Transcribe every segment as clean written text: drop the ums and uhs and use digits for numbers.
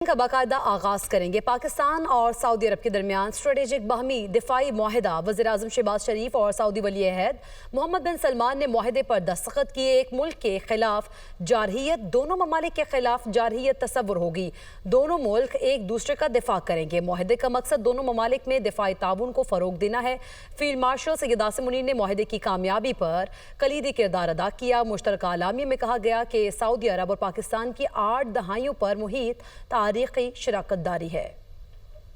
کا باقاعدہ آغاز کریں گے۔ پاکستان اور سعودی عرب کے درمیان اسٹریٹجک باہمی دفاعی معاہدہ۔ وزیراعظم شہباز شریف اور سعودی ولی عہد محمد بن سلمان نے معاہدے پر دستخط کیے۔ ایک ملک کے خلاف جارحیت دونوں ممالک کے خلاف جارحیت تصور ہوگی۔ دونوں ملک ایک دوسرے کا دفاع کریں گے۔ معاہدے کا مقصد دونوں ممالک میں دفاعی تعاون کو فروغ دینا ہے۔ فیلڈ مارشل سید عاصم منیر نے معاہدے کی کامیابی پر کلیدی کردار ادا کیا۔ مشترکہ اعلامیہ میں کہا گیا کہ سعودی عرب اور پاکستان کی 8 دہائیوں پر محیط تاریخی شراکت داری ہے۔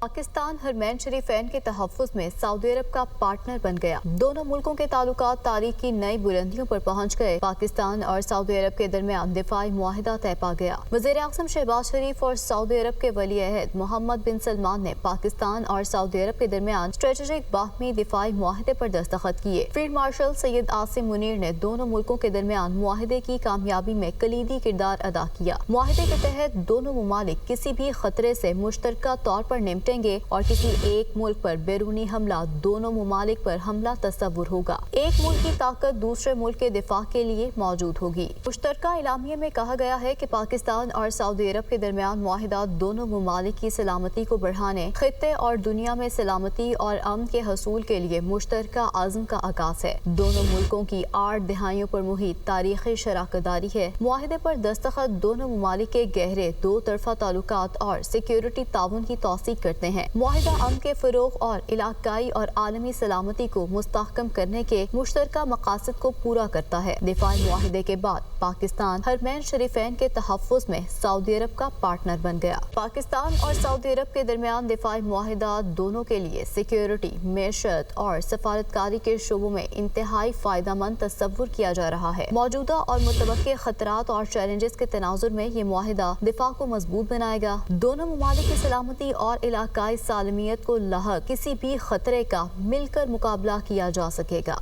پاکستان حرمین شریفین کے تحفظ میں سعودی عرب کا پارٹنر بن گیا۔ دونوں ملکوں کے تعلقات تاریخ کی نئی بلندیوں پر پہنچ گئے۔ پاکستان اور سعودی عرب کے درمیان دفاعی معاہدہ طے پا گیا۔ وزیر اعظم شہباز شریف اور سعودی عرب کے ولی عہد محمد بن سلمان نے پاکستان اور سعودی عرب کے درمیان اسٹریٹجک باہمی دفاعی معاہدے پر دستخط کیے۔ فیلڈ مارشل سید عاصم منیر نے دونوں ملکوں کے درمیان معاہدے کی کامیابی میں کلیدی کردار ادا کیا۔ معاہدے کے تحت دونوں ممالک کسی بھی خطرے سے مشترکہ طور پر نمٹیں گے اور کسی ایک ملک پر بیرونی حملہ دونوں ممالک پر حملہ تصور ہوگا۔ ایک ملک کی طاقت دوسرے ملک کے دفاع کے لیے موجود ہوگی۔ مشترکہ اعلامیے میں کہا گیا ہے کہ پاکستان اور سعودی عرب کے درمیان معاہدہ دونوں ممالک کی سلامتی کو بڑھانے، خطے اور دنیا میں سلامتی اور امن کے حصول کے لیے مشترکہ عزم کا عکاس ہے۔ دونوں ملکوں کی 8 دہائیوں پر محیط تاریخی شراکت داری ہے۔ معاہدے پر دستخط دونوں ممالک کے گہرے دو طرفہ تعلقات اور سیکیورٹی تعاون کی توثیق کرتے ہیں۔ معاہدہ امن کے فروغ اور علاقائی اور عالمی سلامتی کو مستحکم کرنے کے مشترکہ مقاصد کو پورا کرتا ہے۔ دفاعی معاہدے کے بعد پاکستان حرمین شریفین کے تحفظ میں سعودی عرب کا پارٹنر بن گیا۔ پاکستان اور سعودی عرب کے درمیان دفاعی معاہدہ دونوں کے لیے سیکیورٹی، معیشت اور سفارتکاری کے شعبوں میں انتہائی فائدہ مند تصور کیا جا رہا ہے۔ موجودہ اور متوقع خطرات اور چیلنجز کے تناظر میں یہ معاہدہ دفاع کو مضبوط بنائے گا۔ دونوں ممالک کی سلامتی اور علاقائی سالمیت کو لاحق کسی بھی خطرے کا مل کر مقابلہ کیا جا سکے گا۔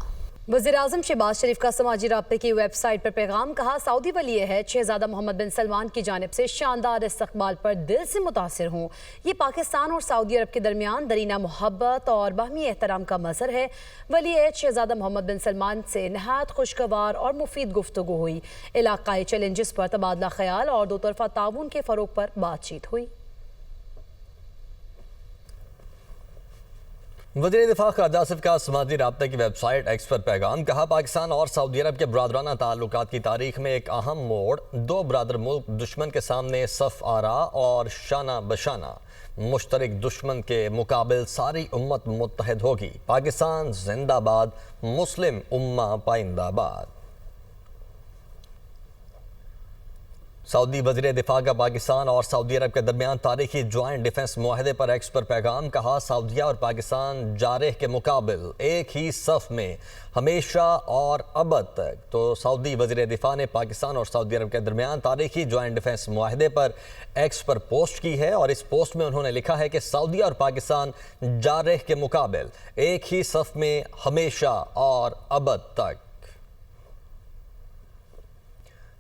وزیر اعظم شہباز شریف کا سماجی رابطے کی ویب سائٹ پر پیغام، کہا سعودی ولی عہد شہزادہ محمد بن سلمان کی جانب سے شاندار استقبال پر دل سے متاثر ہوں۔ یہ پاکستان اور سعودی عرب کے درمیان درینہ محبت اور باہمی احترام کا مظہر ہے۔ ولی عہد شہزادہ محمد بن سلمان سے نہایت خوشگوار اور مفید گفتگو ہوئی۔ علاقائی چیلنجز پر تبادلہ خیال اور دو طرفہ تعاون کے فروغ پر بات چیت ہوئی۔ وزیر دفاع خواجہ آصف کا سماجی رابطے کی ویب سائٹ ایکس پر پیغام، کہا پاکستان اور سعودی عرب کے برادرانہ تعلقات کی تاریخ میں ایک اہم موڑ، دو برادر ملک دشمن کے سامنے صف آرا اور شانہ بشانہ مشترک دشمن کے مقابل ساری امت متحد ہوگی۔ پاکستان زندہ باد، مسلم امہ پائندہ باد۔ سعودی وزیر دفاع کا پاکستان اور سعودی عرب کے درمیان تاریخی جوائنٹ ڈیفنس معاہدے پر ایکس پر پیغام، کہا سعودیہ اور پاکستان جارح کے مقابل ایک ہی صف میں ہمیشہ اور ابد تک۔ تو سعودی وزیر دفاع نے پاکستان اور سعودی عرب کے درمیان تاریخی جوائنٹ ڈیفنس معاہدے پر ایکس پر پوسٹ کی ہے اور اس پوسٹ میں انہوں نے لکھا ہے کہ سعودیہ اور پاکستان جارح کے مقابل ایک ہی صف میں ہمیشہ اور ابد تک۔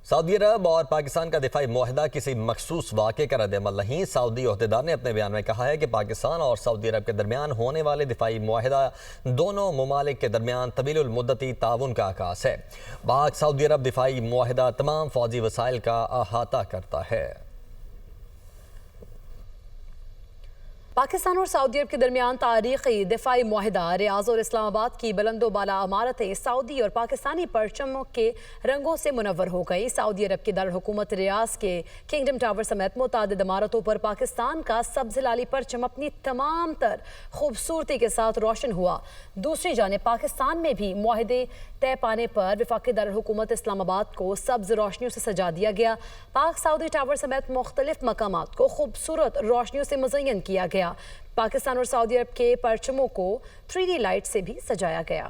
سعودی عرب اور پاکستان کا دفاعی معاہدہ کسی مخصوص واقعے کا رد عمل نہیں۔ سعودی عہدیدار نے اپنے بیان میں کہا ہے کہ پاکستان اور سعودی عرب کے درمیان ہونے والے دفاعی معاہدہ دونوں ممالک کے درمیان طویل المدتی تعاون کا عکاس ہے۔ پاک سعودی عرب دفاعی معاہدہ تمام فوجی وسائل کا احاطہ کرتا ہے۔ پاکستان اور سعودی عرب کے درمیان تاریخی دفاعی معاہدہ ریاض اور اسلام آباد کی بلند و بالا عمارتیں سعودی اور پاکستانی پرچموں کے رنگوں سے منور ہو گئی۔ سعودی عرب کی دارالحکومت ریاض کے کنگڈم ٹاور سمیت متعدد عمارتوں پر پاکستان کا سبز لالی پرچم اپنی تمام تر خوبصورتی کے ساتھ روشن ہوا۔ دوسری جانب پاکستان میں بھی معاہدے طے پانے پر وفاقی دارالحکومت اسلام آباد کو سبز روشنیوں سے سجا دیا گیا۔ پاک سعودی ٹاور سمیت مختلف مقامات کو خوبصورت روشنیوں سے مزین کیا گیا۔ پاکستان اور سعودی عرب کے پرچموں کو 3D لائٹ سے بھی سجایا گیا۔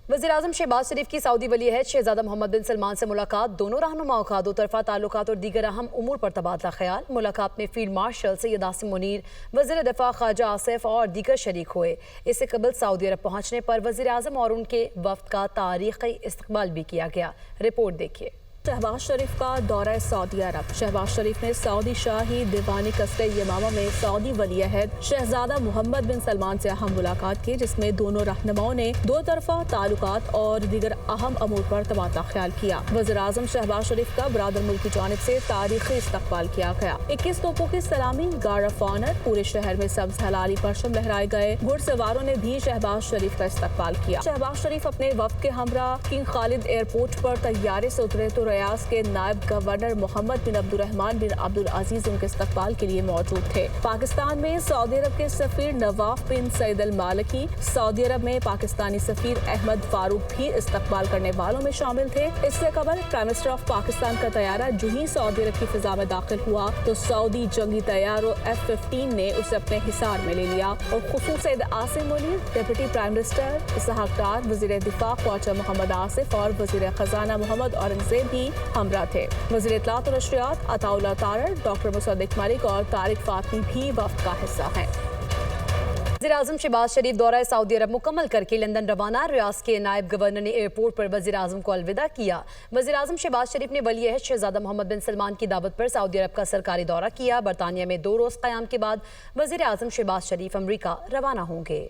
وزیر اعظم شہباز شریف کی سعودی ولی عہد شہزادہ محمد بن سلمان سے ملاقات، دونوں رہنماؤں کا دو طرفہ تعلقات اور دیگر اہم امور پر تبادلہ خیال۔ ملاقات میں فیلڈ مارشل سید عاصم منیر، وزیر دفاع خواجہ آصف اور دیگر شریک ہوئے۔ اس سے قبل سعودی عرب پہنچنے پر وزیر اعظم اور ان کے وفد کا تاریخی استقبال بھی کیا گیا۔ رپورٹ دیکھیے۔ शहबाज शरीफ का दौरा सऊदी अरब। शहबाज शरीफ ने सऊदी शाही दीवानी कसर यमामा में सऊदी वली अहद शहजादा मोहम्मद बिन सलमान से अहम मुलाकात की, जिसमें दोनों रहनुमाओं ने दो तरफा ताल्लुकात और दीगर अहम अमूर पर तबादला ख्याल किया। वज़ीर-ए-आज़म शहबाज शरीफ का बरादर मुल्क की जानिब से तारीखी इस्तकबाल किया गया। 21 तोपों की सलामी, गार्ड ऑफ ऑनर, पूरे शहर में सब्ज हलाली परचम लहराए गए। घुड़सवारों ने भी शहबाज शरीफ का इस्तकबाल किया। शहबाज शरीफ अपने वफ्द के हमरा किंग खालिद एयरपोर्ट पर तैयारे से उतरे तो रियाज के नायब गवर्नर मोहम्मद बिन अब्दुर्रहमान बिन अब्दुल अजीज उनके इस्तकबाल के लिए मौजूद थे। पाकिस्तान में सऊदी अरब के सफीर नवाफ बिन सईद अल मालिकी, सऊदी अरब में पाकिस्तानी सफीर अहमद फारूक भी इस्तकबाल करने वालों में शामिल थे। इससे कबल प्राइम मिनिस्टर ऑफ पाकिस्तान का तैयारा जो ही सऊदी अरब की फिजा में दाखिल हुआ तो सऊदी जंगी तैयारों F-15 ने उसे अपने हिसार में ले लिया और खुसूस Syed Asim Munir, deputy prime minister Ishaq Dar, वज़ीर दिफा ख्वाजा मोहम्मद आसिफ और वज़ीर खजाना मोहम्मद औरंगजेब भी हमरा थे। वज़ीर इत्तलात और नशरियात अताउल्लाह तारर, डॉक्टर मुसद्दिक मलिक और तारिक फातमी भी वफ्द का हिस्सा हैं। वज़ीर-ए-आज़म शहबाज शरीफ दौरा सऊदी अरब मुकम्मल करके लंदन रवाना। रियाज के नायब गवर्नर ने एयरपोर्ट पर वज़ीर-ए-आज़म को अलविदा किया। वज़ीर-ए-आज़म शहबाज शरीफ ने वली अहद शहजादा मोहम्मद बिन सलमान की दावत पर सऊदी अरब का सरकारी दौरा किया। बरतानिया में 2 रोज़ क़याम के बाद वज़ीर-ए-आज़म शहबाज शरीफ अमरीका रवाना होंगे।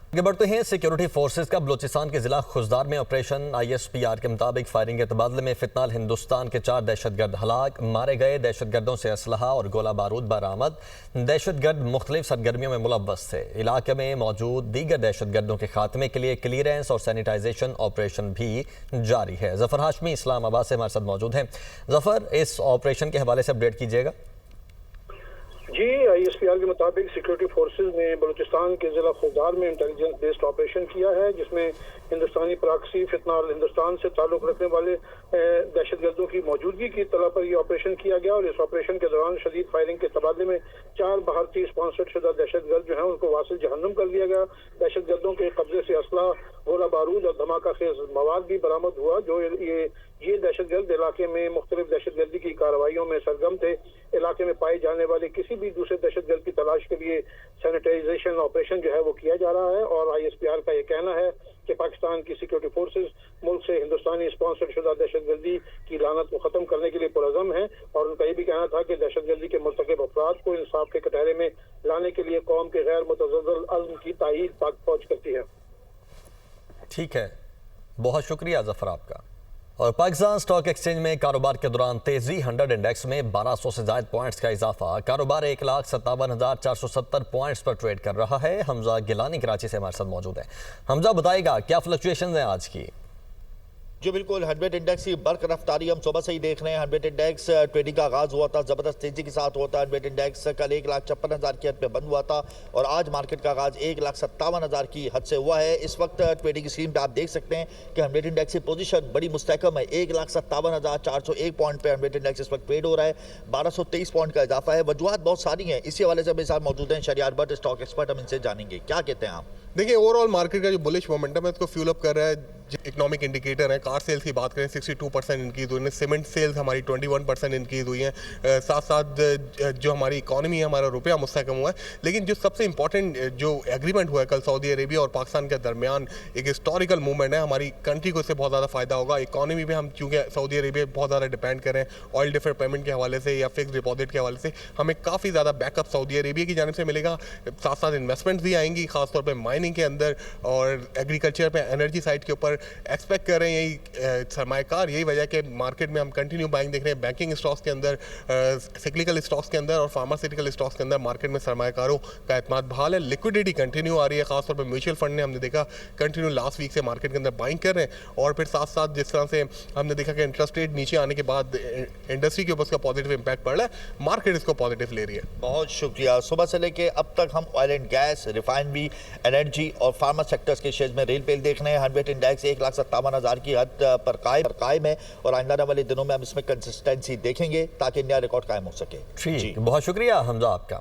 आगे बढ़ते हैं। सिक्योरिटी फोर्सेस का बलूचिस्तान के जिला खुजदार में ऑपरेशन ISPR के मुताबिक फायरिंग के तबादले में फितनाल हिंदुस्तान के 4 दहशतगर्द हलाक, मारे गए। दहशतगर्दों से असलहा और गोला बारूद बरामद। दहशतगर्द मुख्तलिफ सरगर्मियों में मुलव्वस थे। इलाके में मौजूद दीगर दहशतगर्दों के खात्मे के लिए क्लियरेंस और सैनिटाइजेशन ऑपरेशन भी जारी है। जफर हाशमी इस्लामाबाद से हमारे साथ मौजूद हैं। जफर, इस ऑपरेशन के हवाले से अपडेट कीजिएगा। जी, ISPR के मुताबिक सिक्योरिटी फोर्सेज ने बलूचिस्तान के जिला खुजदार में इंटेलिजेंस बेस्ड ऑपरेशन किया है, जिसमें हिंदुस्तानी प्रॉक्सी फितनाल हिंदुस्तान से ताल्लुक रखने वाले दहशतगर्दों की मौजूदगी की तला पर यह ऑपरेशन किया गया और इस ऑपरेशन के दौरान शदीद फायरिंग के तबादले में 4 भारतीय स्पॉन्सर्ड शुदा दहशतगर्द जो हैं उनको वासिल जहन्नुम कर दिया गया। दहशतगर्दों के कब्जे से असला, गोला बारूद और धमाका खेज मवाद भी बरामद हुआ। जो ये दहशतगर्द इलाके में मुख्तलिफ दहशतगर्दी की कार्रवाइयों में सरगर्म थे। इलाके में पाए जाने वाले किसी भी दूसरे दहशतगर्द की तलाश के लिए सैनिटाइजेशन ऑपरेशन जो है वो किया जा रहा है और ISPR का ये कहना है कि पाकिस्तान की सिक्योरिटी फोर्सेज मुल्क से हिंदुस्तानी स्पॉन्सर्ड शुदा दहशतगर्दी की लानत को खत्म करने के लिए पुरअज़म है और उनका ये भी कहना था कि दहशतगर्दी के मुर्तकिब अफराद को इंसाफ के कटहरे में लाने के लिए कौम के गैर मुतज़ल्ज़ल अज़्म की तायीद पाक फौज करती है। ठीक है, बहुत शुक्रिया जफर आपका। और पाकिस्तान स्टॉक एक्सचेंज में कारोबार के दौरान तेजी, 100 इंडेक्स में 1200 से ज़ायद पॉइंट्स का इजाफा। कारोबार 1,57,470 पॉइंट्स पर ट्रेड कर रहा है। हमजा गिलानी कराची से हमारे साथ मौजूद है। हमजा, बताएगा क्या फ्लक्चुएशंस हैं आज की? जो बिल्कुल 100 इंडेक्स की बर्क रफ्तारी हम सुबह से ही देख रहे हैं। 100 इंडेक्स ट्रेडिंग का आगाज हुआ था, ज़बरदस्त तेजी के साथ हुआ था। 100 इंडेक्स कल 1,56,000 की हद पे बंद हुआ था और आज मार्केट का आगाज 1,57,000 की हद से हुआ है। इस वक्त ट्रेडिंग स्क्रीन पे आप देख सकते हैं कि 100 इंडेक्स की पोजीशन बड़ी मुस्तहकम है। 1,57,401 पॉइंट पे 100 इंडेक्स इस वक्त ट्रेड हो रहा है। 1223 पॉइंट का इजाफा है। वजूहत बहुत सारी हैं, इसी हवाले से मेरे साथ मौजूद हैं शरियार भट्ट, स्टॉक एक्सपर्ट। हम इनसे जानेंगे क्या कहते हैं आप। देखिए, ओवरऑल मार्केट का जो बुलिश मोमेंटम है उसको फ्यूल अप कर रहा है। इकोनॉमिक इंडिकेटर है, कार सेल्स की बात करें 62% इंक्रीज हुई है, सीमेंट सेल्स हमारी 21% इंक्रीज हुई हैं। साथ साथ जो हमारी इकॉनमी है, हमारा रुपया मुस्तहकम हुआ है। लेकिन जो सबसे इंपॉर्टेंट जो एग्रीमेंट हुआ है कल सऊदी अरेबिया और पाकिस्तान के दरमियान, एक हिस्टोरिकल मूवमेंट है। हमारी कंट्री को इससे बहुत ज़्यादा फ़ायदा होगा। इकॉनमी में हम चूँकि सऊदी अरेबिया बहुत ज़्यादा डिपेंड करें ऑयल डिफर्ड पेमेंट के हवाले से या फिक्स डिपॉजिट के हवाले से, हमें काफ़ी ज़्यादा बैकअप सऊदी अरेबिया की जानिब से मिलेगा। साथ साथ इन्वेस्टमेंट भी आएंगी, खासतौर पर माइनिंग के अंदर और एग्रीकल्चर पे, एनर्जी साइड के ऊपर एक्सपेक्ट कर रहे हैं। यही सरमायाकार, यही वजह कि मार्केट में हम कंटिन्यू बाइंग देख रहे हैं। बैंकिंग स्टॉक्स के अंदर, सिक्लिकल स्टॉक्स के अंदर और फार्मास्यूटिकल स्टॉक्स के अंदर मार्केट में सरमायाकारों का एतमाद बहाल है। लिक्विडिटी कंटिन्यू आ रही है, खासतौर पर म्यूचुअल फंड ने हमने देखा कंटिन्यू लास्ट वीक से मार्केट के अंदर बाइंग कर रहे हैं। और फिर साथ साथ जिस तरह से हमने देखा कि इंटरेस्ट रेट नीचे आने के बाद इंडस्ट्री के ऊपर उसका पॉजिटिव इंपैक्ट पड़ रहा है, मार्केट इसको पॉजिटिव ले रही है। बहुत शुक्रिया। सुबह से लेके अब तक हम oil and gas, refinery, energy और फार्मा सेक्टर्स के शेयर्स में रेल पेल देख रहे हैं। 100 इंडेक्स 1,57,000 की हद पर कायम है और आने वाले दिनों में हम इसमें कंसिस्टेंसी देखेंगे ताकि नया रिकॉर्ड कायम हो सके। ठीक, बहुत शुक्रिया हमजा आपका।